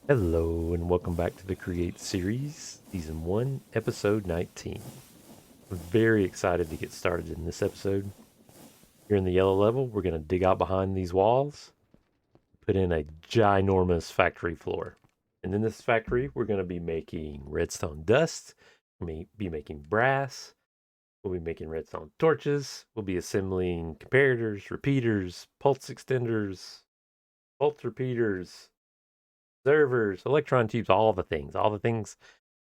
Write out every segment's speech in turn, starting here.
Hello, and welcome back to the Create series, Season 1, Episode 19. I'm very excited to get started in this episode. Here in the yellow level, we're going to dig out behind these walls, put in a ginormous factory floor. And in this factory, we're going to be making redstone dust, we'll be making brass, we'll be making redstone torches, we'll be assembling comparators, repeaters, pulse extenders, pulse repeaters, servers, electron tubes, all the things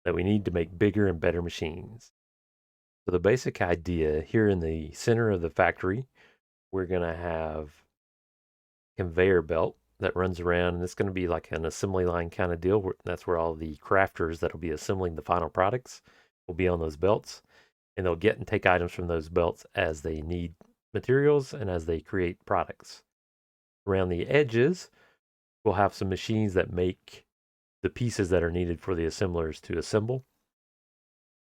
that we need to make bigger and better machines. So the basic idea here in the center of the factory, we're going to have conveyor belt that runs around, and it's going to be like an assembly line kind of deal. That's where all the crafters that'll be assembling the final products will be on those belts, and they'll get and take items from those belts as they need materials and as they create products. Around the edges, we'll have some machines that make the pieces that are needed for the assemblers to assemble.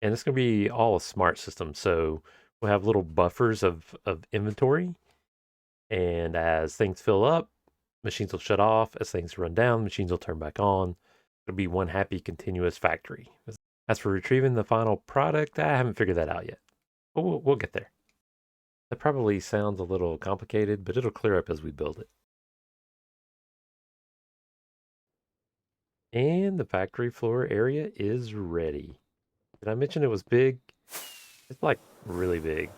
And it's going to be all a smart system. So we'll have little buffers of inventory. And as things fill up, machines will shut off. As things run down, machines will turn back on. It'll be one happy, continuous factory. As for retrieving the final product, I haven't figured that out yet. But we'll get there. That probably sounds a little complicated, but it'll clear up as we build it. And the factory floor area is ready. Did I mention it was big? It's like really big.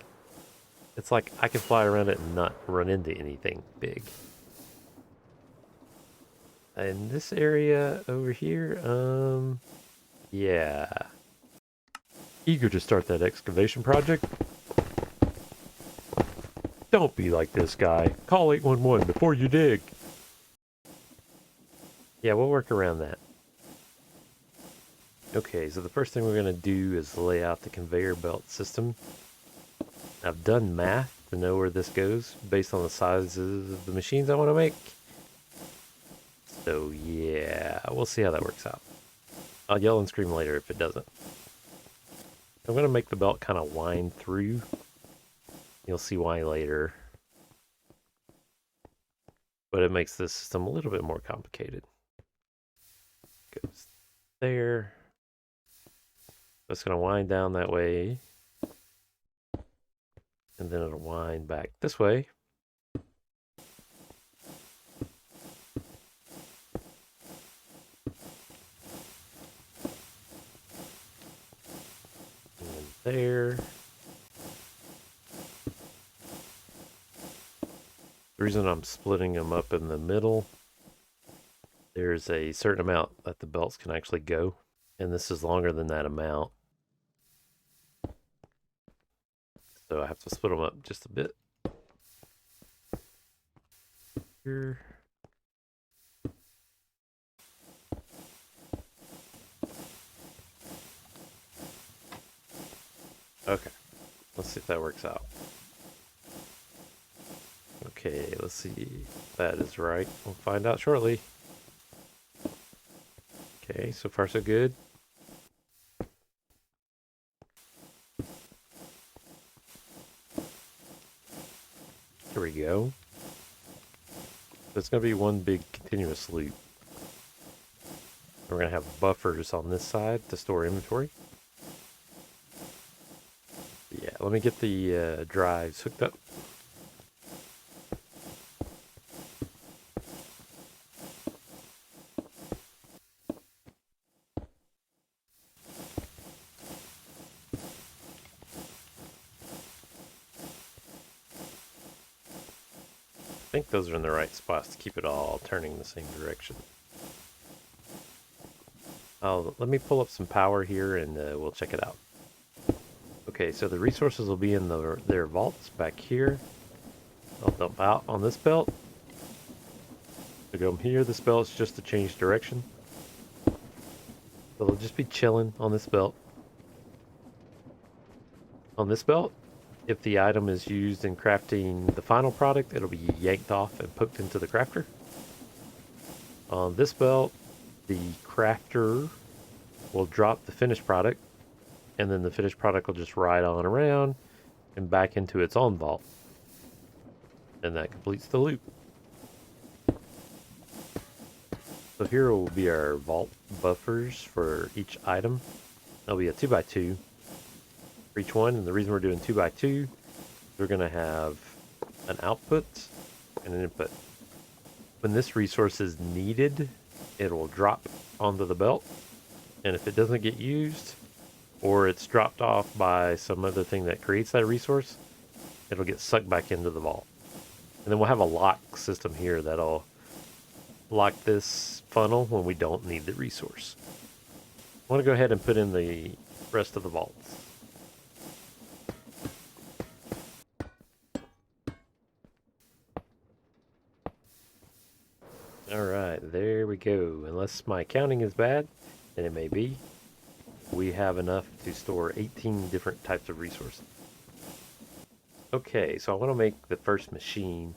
It's like I can fly around it and not run into anything big. In this area over here, yeah. Eager to start that excavation project? Don't be like this guy. Call 811 before you dig. Yeah, we'll work around that. Okay, so the first thing we're going to do is lay out the conveyor belt system. I've done math to know where this goes based on the sizes of the machines I want to make. So yeah, we'll see how that works out. I'll yell and scream later if it doesn't. I'm going to make the belt kind of wind through. You'll see why later. But it makes this system a little bit more complicated. Goes there. It's going to wind down that way. And then it'll wind back this way. And there. The reason I'm splitting them up in the middle, there's a certain amount that the belts can actually go. And this is longer than that amount. So I have to split them up just a bit. Here. Okay, let's see if that works out. Okay, let's see if that is right. We'll find out shortly. Okay, so far so good. Here we go. It's going to be one big continuous loop. We're going to have buffers on this side to store inventory. Yeah, let me get the drives hooked up. I think those are in the right spots to keep it all turning the same direction. Let me pull up some power here and we'll check it out. Okay, so the resources will be in their vaults back here. I'll dump out on this belt. So go here, this belt's just to change direction. So they'll just be chilling on this belt. On this belt, if the item is used in crafting the final product, it'll be yanked off and poked into the crafter. On this belt, the crafter will drop the finished product, and then the finished product will just ride on around and back into its own vault. And that completes the loop. So here will be our vault buffers for each item. There'll be a 2x2 for each one, and the reason we're doing 2x2, we're going to have an output and an input. When this resource is needed, it will drop onto the belt, and if it doesn't get used, or it's dropped off by some other thing that creates that resource, it'll get sucked back into the vault. And then we'll have a lock system here that'll lock this funnel when we don't need the resource. I want to go ahead and put in the rest of the vaults. Alright, there we go. Unless my counting is bad, and it may be, we have enough to store 18 different types of resources. Okay, so I want to make the first machine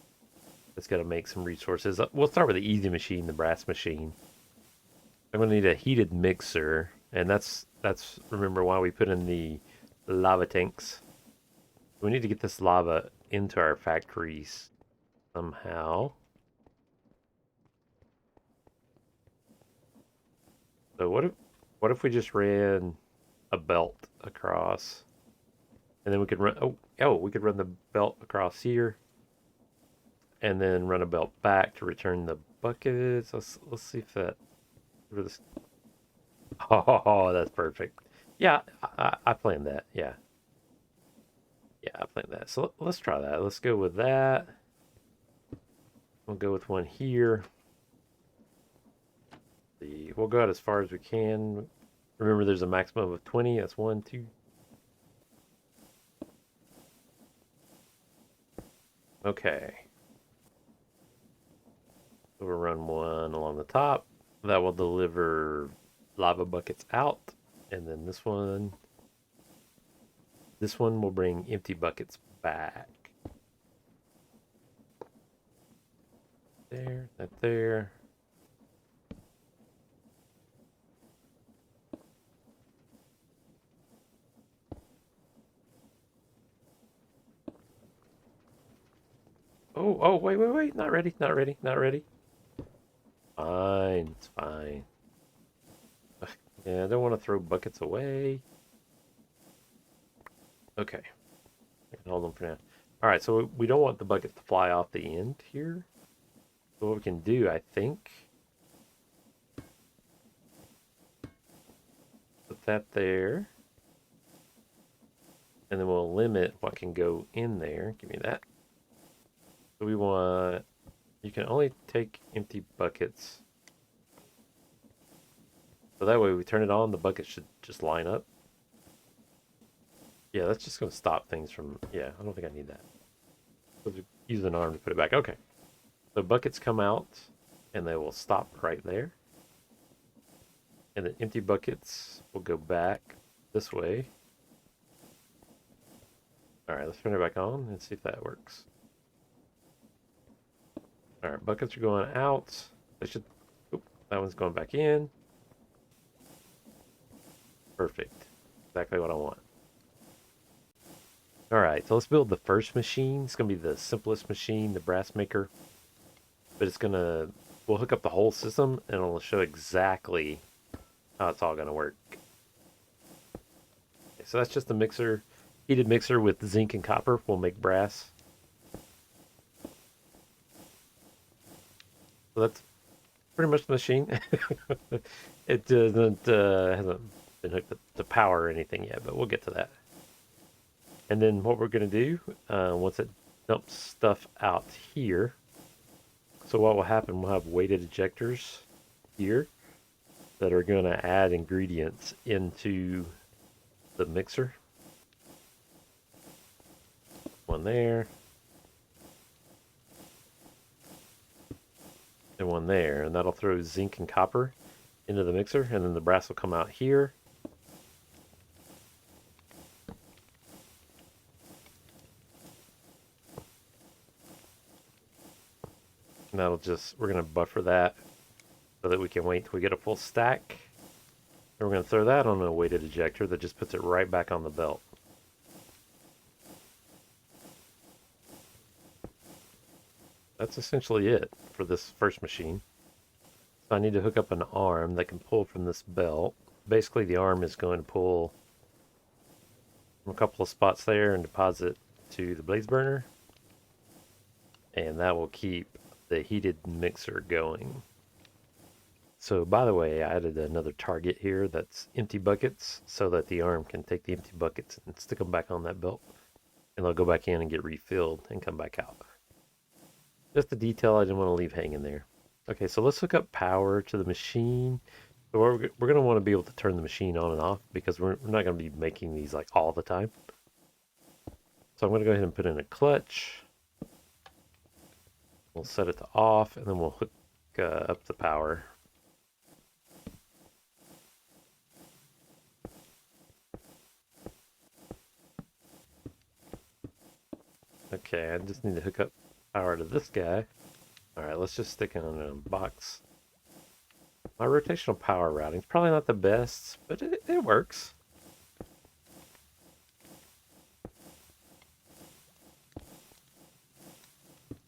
that's going to make some resources. We'll start with the easy machine, the brass machine. I'm going to need a heated mixer, and that's remember why we put in the lava tanks. We need to get this lava into our factories somehow. So what if we just ran a belt across, and then we could run we could run the belt across here, and then run a belt back to return the buckets. Let's see if that. This, oh, that's perfect. Yeah, I planned that. Yeah, I planned that. So let's try that. Let's go with that. We'll go with one here. We'll go out as far as we can. Remember, there's a maximum of 20. That's 1, 2. Okay. So we'll run one along the top. That will deliver lava buckets out. And then this one will bring empty buckets back. There, that there. Oh, wait. Not ready. Fine, it's fine. Ugh, yeah, I don't want to throw buckets away. Okay. I can hold them for now. Alright, so we don't want the bucket to fly off the end here. So what we can do, I think, put that there. And then we'll limit what can go in there. Give me that. So we want, you can only take empty buckets. So that way we turn it on, the bucket should just line up. Yeah, that's just going to stop things from, yeah, I don't think I need that. So use an arm to put it back. Okay. So buckets come out and they will stop right there. And the empty buckets will go back this way. All right, let's turn it back on and see if that works. All right, buckets are going out. They should, that one's going back in. Perfect. Exactly what I want. All right, so let's build the first machine. It's going to be the simplest machine, the brass maker. But we'll hook up the whole system and it'll show exactly how it's all going to work. Okay, so that's just a mixer, heated mixer with zinc and copper. We'll make brass. So that's pretty much the machine. It hasn't been hooked up to power or anything yet, but we'll get to that. And then what we're going to do, once it dumps stuff out here, so what will happen, we'll have weighted ejectors here that are going to add ingredients into the mixer. One there. And one there. And that'll throw zinc and copper into the mixer. And then the brass will come out here. And that'll just, we're going to buffer that so that we can wait till we get a full stack. And we're going to throw that on a weighted ejector that just puts it right back on the belt. That's essentially it for this first machine. So I need to hook up an arm that can pull from this belt. Basically, the arm is going to pull from a couple of spots there and deposit to the blaze burner. And that will keep the heated mixer going. So by the way, I added another target here that's empty buckets so that the arm can take the empty buckets and stick them back on that belt. And they'll go back in and get refilled and come back out. Just a detail I didn't want to leave hanging there. Okay, so let's hook up power to the machine. So we're going to want to be able to turn the machine on and off because we're not going to be making these like all the time. So I'm going to go ahead and put in a clutch. We'll set it to off and then we'll hook up the power. Okay, I just need to hook up power to this guy. Alright, let's just stick it in a box. My rotational power routing is probably not the best, but it works.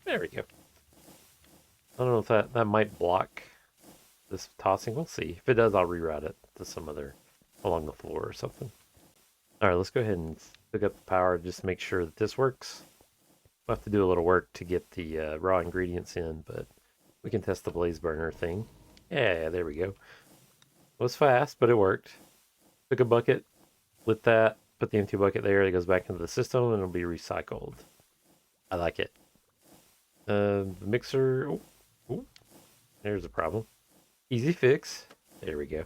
There we go. I don't know if that might block this tossing. We'll see. If it does, I'll reroute it to some other along the floor or something. Alright, let's go ahead and hook up the power just to make sure that this works. We'll have to do a little work to get the raw ingredients in, but we can test the blaze burner thing. Yeah, there we go. It was fast, but it worked. Took a bucket, lit that, put the empty bucket there. It goes back into the system and it'll be recycled. I like it. The mixer. Oh, there's a problem. Easy fix. There we go.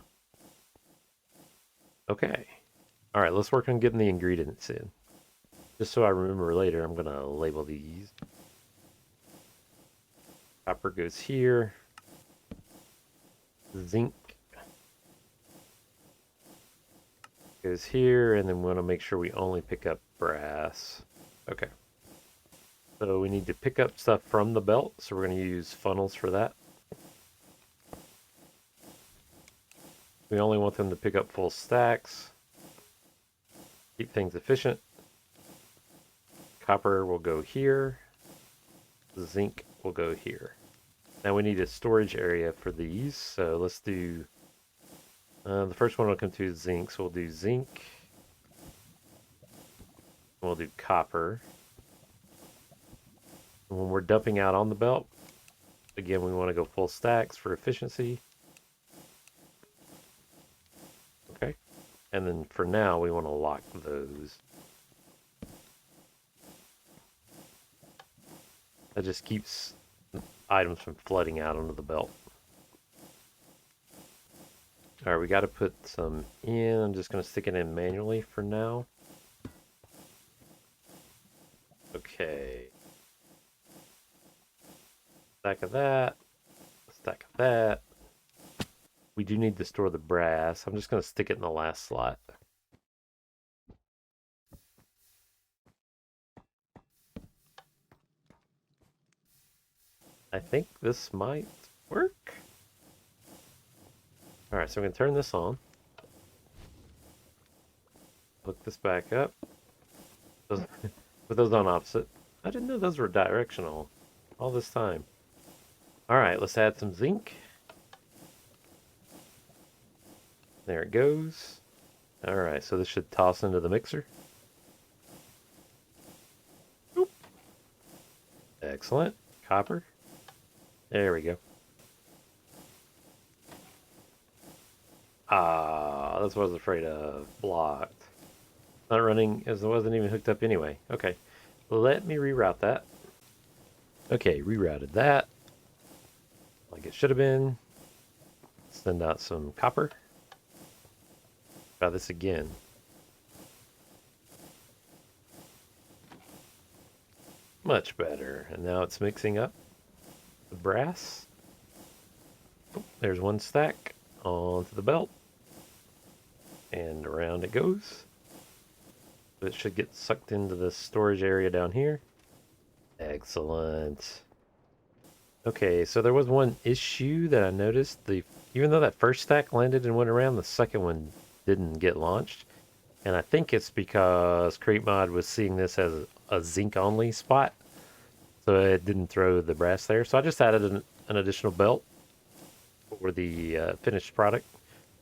Okay. All right, let's work on getting the ingredients in. Just so I remember later, I'm going to label these. Copper goes here. Zinc goes here, and then we want to make sure we only pick up brass. Okay. So we need to pick up stuff from the belt, so we're going to use funnels for that. We only want them to pick up full stacks. Keep things efficient. Copper will go here. Zinc will go here. Now we need a storage area for these, so let's do... the first one will come to zinc, so we'll do zinc. We'll do copper. And when we're dumping out on the belt, again, we want to go full stacks for efficiency. Okay. And then for now, we want to lock those. That just keeps items from flooding out onto the belt. All right, we got to put some in. I'm just going to stick it in manually for now. Okay. Stack of that. Stack of that. We do need to store the brass. I'm just going to stick it in the last slot. I think this might work. Alright, so we can turn this on. Hook this back up. Put those on opposite. I didn't know those were directional all this time. Alright, let's add some zinc. There it goes. Alright, so this should toss into the mixer. Oop. Excellent. Copper. There we go. Ah, that's what I was afraid of. Blocked. Not running as it wasn't even hooked up anyway. Okay. Let me reroute that. Okay, rerouted that. Like it should have been. Send out some copper. Try this again. Much better. And now it's mixing up the brass. Oh, there's one stack onto the belt. And around it goes. It should get sucked into the storage area down here. Excellent. Okay, so there was one issue that I noticed. Even though that first stack landed and went around, the second one didn't get launched. And I think it's because CreateMod was seeing this as a zinc only spot. So it didn't throw the brass there. So I just added an additional belt. for the finished product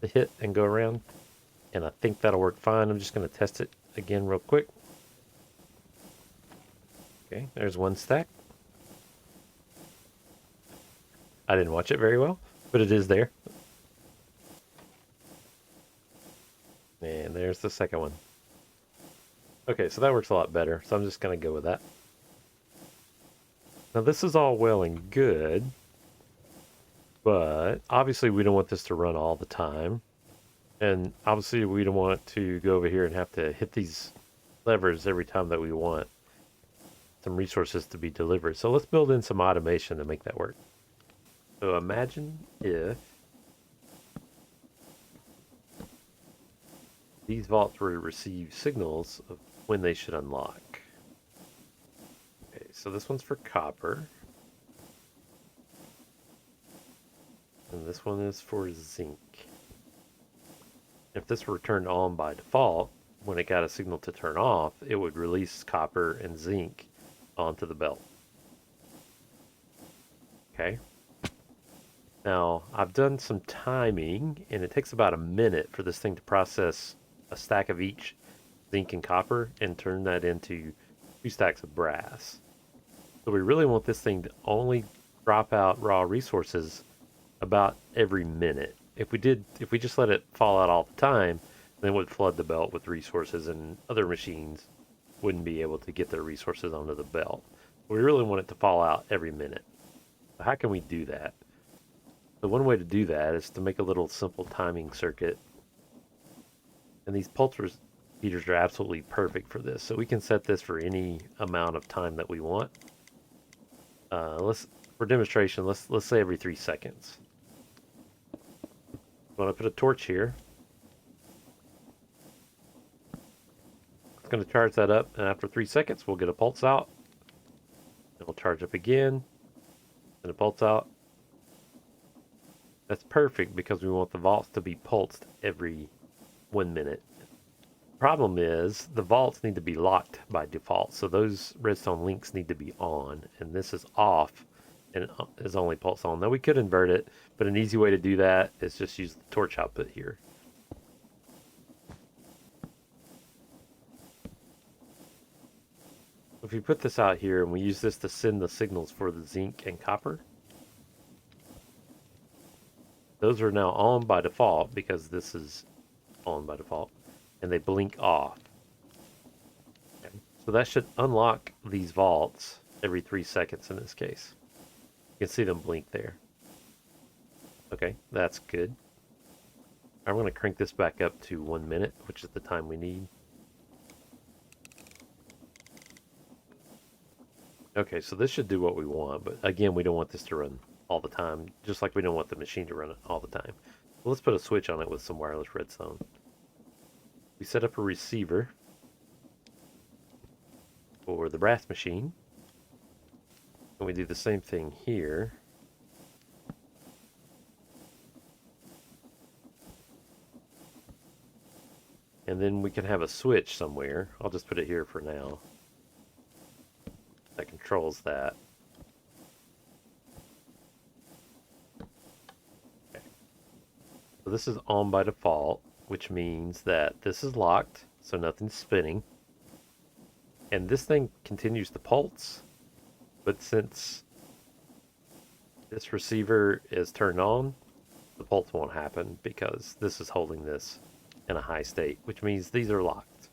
to hit and go around. And I think that'll work fine. I'm just going to test it again real quick. Okay, there's one stack. I didn't watch it very well, but it is there. And there's the second one. Okay, so that works a lot better. So I'm just going to go with that. Now this is all well and good, but obviously we don't want this to run all the time. And obviously we don't want to go over here and have to hit these levers every time that we want some resources to be delivered. So let's build in some automation to make that work. So imagine if these vaults were to receive signals of when they should unlock. Okay, so this one's for copper. And this one is for zinc. If this were turned on by default, when it got a signal to turn off, it would release copper and zinc onto the belt. Okay. Now, I've done some timing, and it takes about a minute for this thing to process a stack of each zinc and copper and turn that into 2 stacks of brass. So we really want this thing to only drop out raw resources about every minute. If we just let it fall out all the time, then it would flood the belt with resources and other machines wouldn't be able to get their resources onto the belt. We really want it to fall out every minute. So how can we do that? So one way to do that is to make a little simple timing circuit. And these pulse repeaters are absolutely perfect for this. So we can set this for any amount of time that we want. For demonstration, let's say every 3 seconds. I'm going to put a torch here. It's going to charge that up, and after 3 seconds, we'll get a pulse out. It'll charge up again, and a pulse out. That's perfect because we want the vaults to be pulsed every 1 minute. Problem is, the vaults need to be locked by default, so those redstone links need to be on, and this is off, and it is only pulse on. Now we could invert it, but an easy way to do that is just use the torch output here. If we put this out here and we use this to send the signals for the zinc and copper, those are now on by default because this is on by default, and they blink off. Okay. So that should unlock these vaults every 3 seconds in this case. You can see them blink there. Okay, that's good. I'm going to crank this back up to 1 minute, which is the time we need. Okay, so this should do what we want, but again, we don't want this to run all the time, just like we don't want the machine to run it all the time. So let's put a switch on it with some wireless redstone. We set up a receiver for the brass machine. And we do the same thing here. And then we can have a switch somewhere. I'll just put it here for now. That controls that. Okay. So this is on by default, which means that this is locked, so nothing's spinning. And this thing continues to pulse. But since this receiver is turned on, the pulse won't happen because this is holding this in a high state, which means these are locked.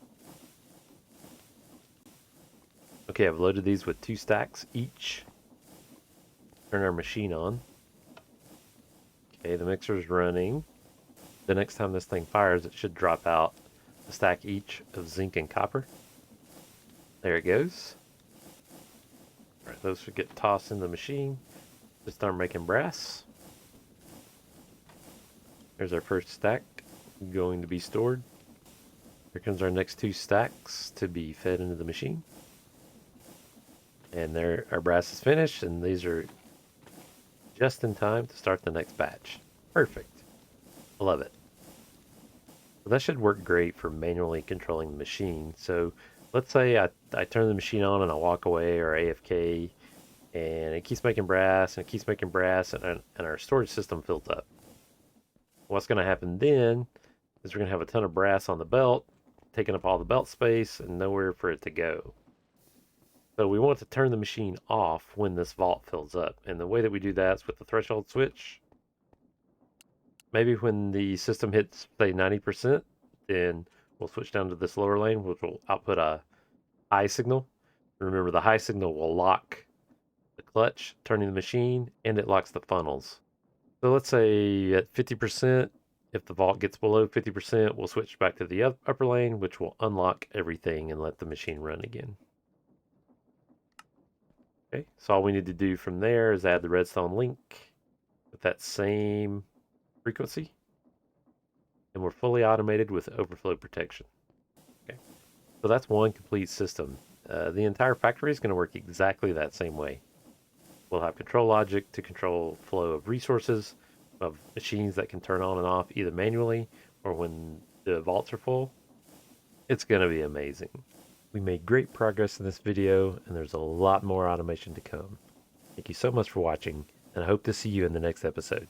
Okay, I've loaded these with 2 stacks each. Turn our machine on. Okay, the mixer's running. The next time this thing fires, it should drop out a stack each of zinc and copper. There it goes. Alright, those should get tossed in the machine to start making brass. There's our first stack going to be stored. Here comes our next 2 stacks to be fed into the machine. And there, our brass is finished, and these are just in time to start the next batch. Perfect. I love it. So that should work great for manually controlling the machine. So let's say I turn the machine on and I walk away or AFK, And it keeps making brass and it keeps making brass, and our storage system fills up. What's going to happen then is we're going to have a ton of brass on the belt, taking up all the belt space and nowhere for it to go. So we want to turn the machine off when this vault fills up. And the way that we do that is with the threshold switch. Maybe when the system hits, say, 90%, then we'll switch down to this lower lane, which will output a high signal. Remember, the high signal will lock the clutch, turning the machine, and it locks the funnels. So let's say at 50%, if the vault gets below 50%, we'll switch back to the upper lane, which will unlock everything and let the machine run again. Okay, so all we need to do from there is add the redstone link with that same frequency, and we're fully automated with overflow protection. Okay, so that's one complete system. The entire factory is going to work exactly that same way. We'll have control logic to control flow of resources, of machines that can turn on and off either manually or when the vaults are full. It's going to be amazing. We made great progress in this video, and there's a lot more automation to come. Thank you so much for watching, and I hope to see you in the next episode.